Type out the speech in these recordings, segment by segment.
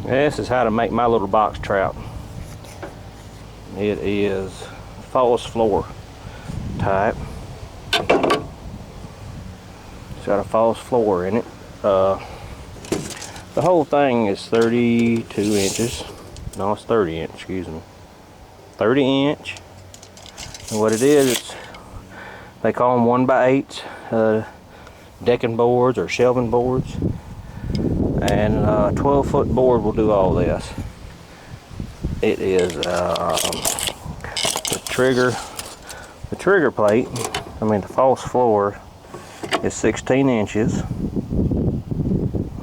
This is how to make my little box trap. It is false floor type. It's got a false floor in it. The whole thing is 32 inches. No, it's 30 inch, excuse me. 30 inch. And what it is, they call them 1x8 decking boards or shelving boards. And a 12-foot board will do all this. It is the trigger plate, the false floor is 16 inches.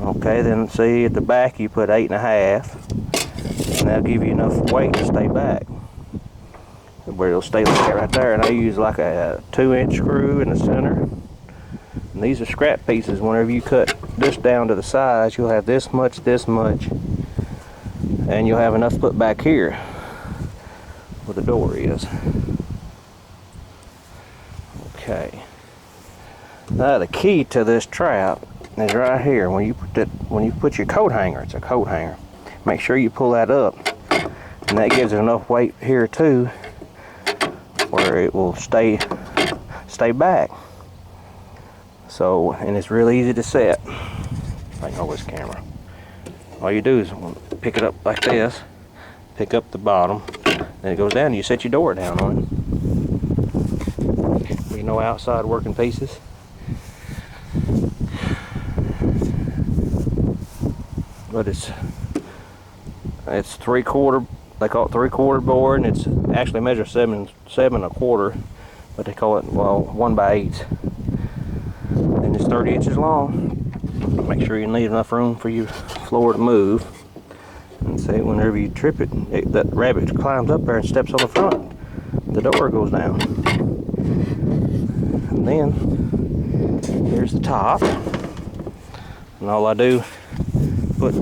Okay, then see at the back you put 8.5, and that'll give you enough weight to stay back. Where it'll stay like that right there, and I use like a 2-inch screw in the center. And these are scrap pieces. Whenever you cut this down to the size, you'll have this much, and you'll have enough to put back here where the door is. Okay. Now the key to this trap is right here. When you put your coat hanger, it's a coat hanger. Make sure you pull that up, and that gives it enough weight here too, where it will stay back. So, and it's real easy to set. If I can hold this camera. All you do is pick it up like this, pick up the bottom, then it goes down, and you set your door down on it. You know, outside working pieces. But it's 3/4, they call it 3/4 board, and it's actually measures 7.25, but they call it, well, 1x8. And it's 30 inches long. Make sure you leave enough room for your floor to move. And see, whenever you trip it, that rabbit climbs up there and steps on the front, the door goes down. And then here's the top. And all I do, put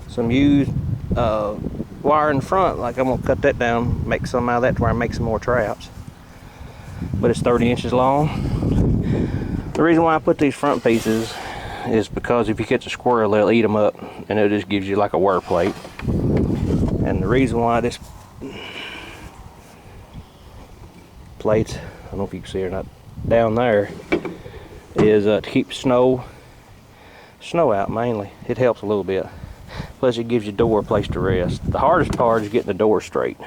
some used wire in front, like I'm gonna cut that down, make some out of that to where I make some more traps. But it's 30 inches long. The reason why I put these front pieces is because if you catch a squirrel, they'll eat them up, and it just gives you like a wear plate. And the reason why this plate, I don't know if you can see it or not, down there, is to keep snow out mainly. It helps a little bit. Plus it gives your door a place to rest. The hardest part is getting the door straight.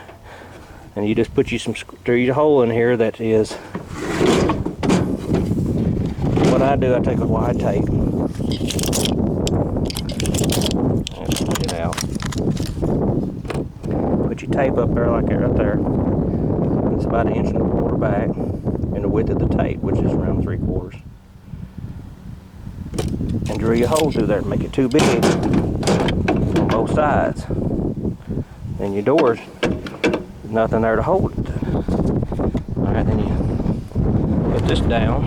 And you just put you some screw hole in here that is, what I do, I take a wide tape and put it out. Put your tape up there like that right there. It's about 1.25 inches back, and the width of the tape, which is around 3/4. And drill your hole through there and make it too big on both sides. And your doors, there's nothing there to hold it. Alright, then you put this down.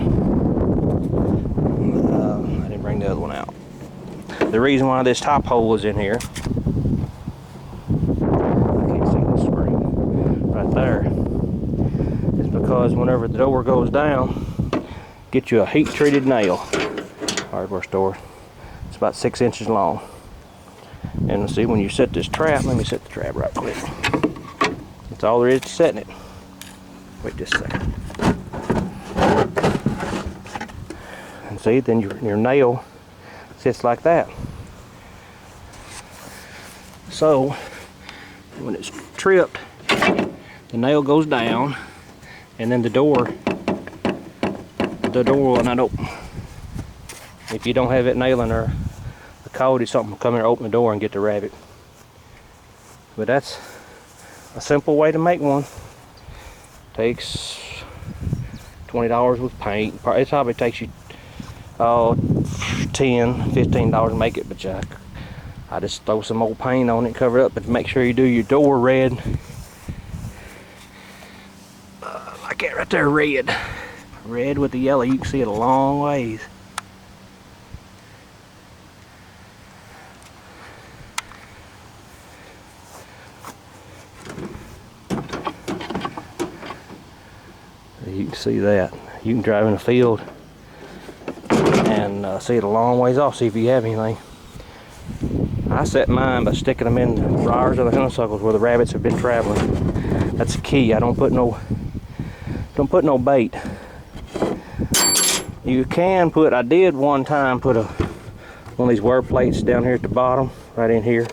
I didn't bring the other one out. The reason why this top hole is in here, I can't see the screen right there, is because whenever the door goes down, get you a heat treated nail. Hardware store. It's about 6 inches long. And see, when you set this trap, let me set the trap right quick. That's all there is to setting it. Wait just a second. And see, then your nail sits like that. So when it's tripped, the nail goes down, and then the door, and I don't, if you don't have it nail in there, the code is something to come here, open the door, and get the rabbit. But that's a simple way to make one. Takes $20 with paint. It probably takes you $10, $15 to make it, but I just throw some old paint on it, cover it up, but make sure you do your door red. Like that right there, red. Red with the yellow, you can see it a long ways. You can see that. You can drive in the field and see it a long ways off, see if you have anything. I set mine by sticking them in the briars of the honeysuckles where the rabbits have been traveling. That's the key. I don't put no bait. You can put, I did one time put one of these wear plates down here at the bottom, right in here.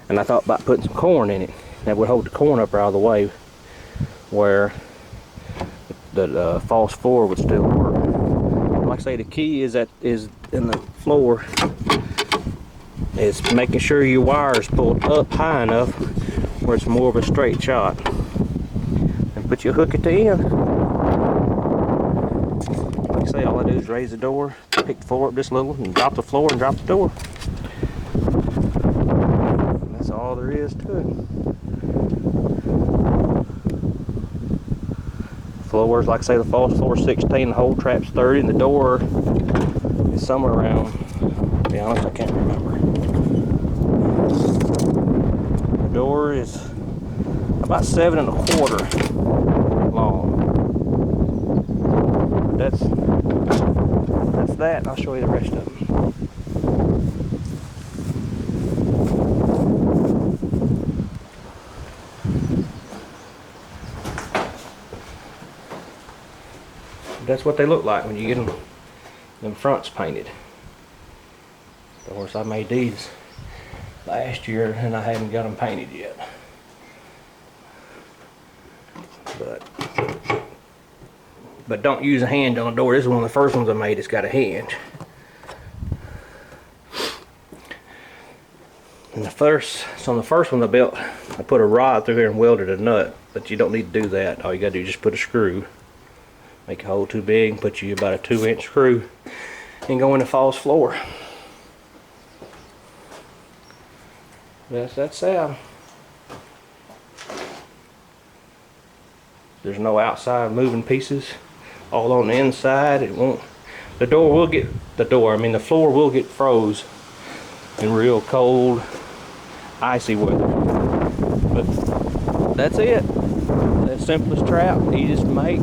And I thought about putting some corn in it. That would hold the corn up out of the way where the false floor would still work. Like I say, the key is in the floor. Is making sure your wire is pulled up high enough where it's more of a straight shot. And put your hook at the end. Like I say, all I do is raise the door, pick the floor up just a little, and drop the floor and drop the door. And that's all there is to it. Floors, like I say, the false floor is 16, the whole trap's 30, and the door is somewhere around, to be honest, I can't remember. The door is about 7 1/4 long. That's that, and I'll show you the rest of them. That's what they look like when you get them fronts painted. Of course, I made these last year and I haven't got them painted yet. But don't use a hinge on the door. This is one of the first ones I made that's got a hinge. And so on the first one I built, I put a rod through here and welded a nut, but you don't need to do that. All you gotta do is just put a screw. Make a hole too big, put you about a 2-inch screw, and go in the false floor. That's how. There's no outside moving pieces. All on the inside. It won't. The floor will get froze in real cold, icy weather. But that's it. The simplest trap, easiest to make.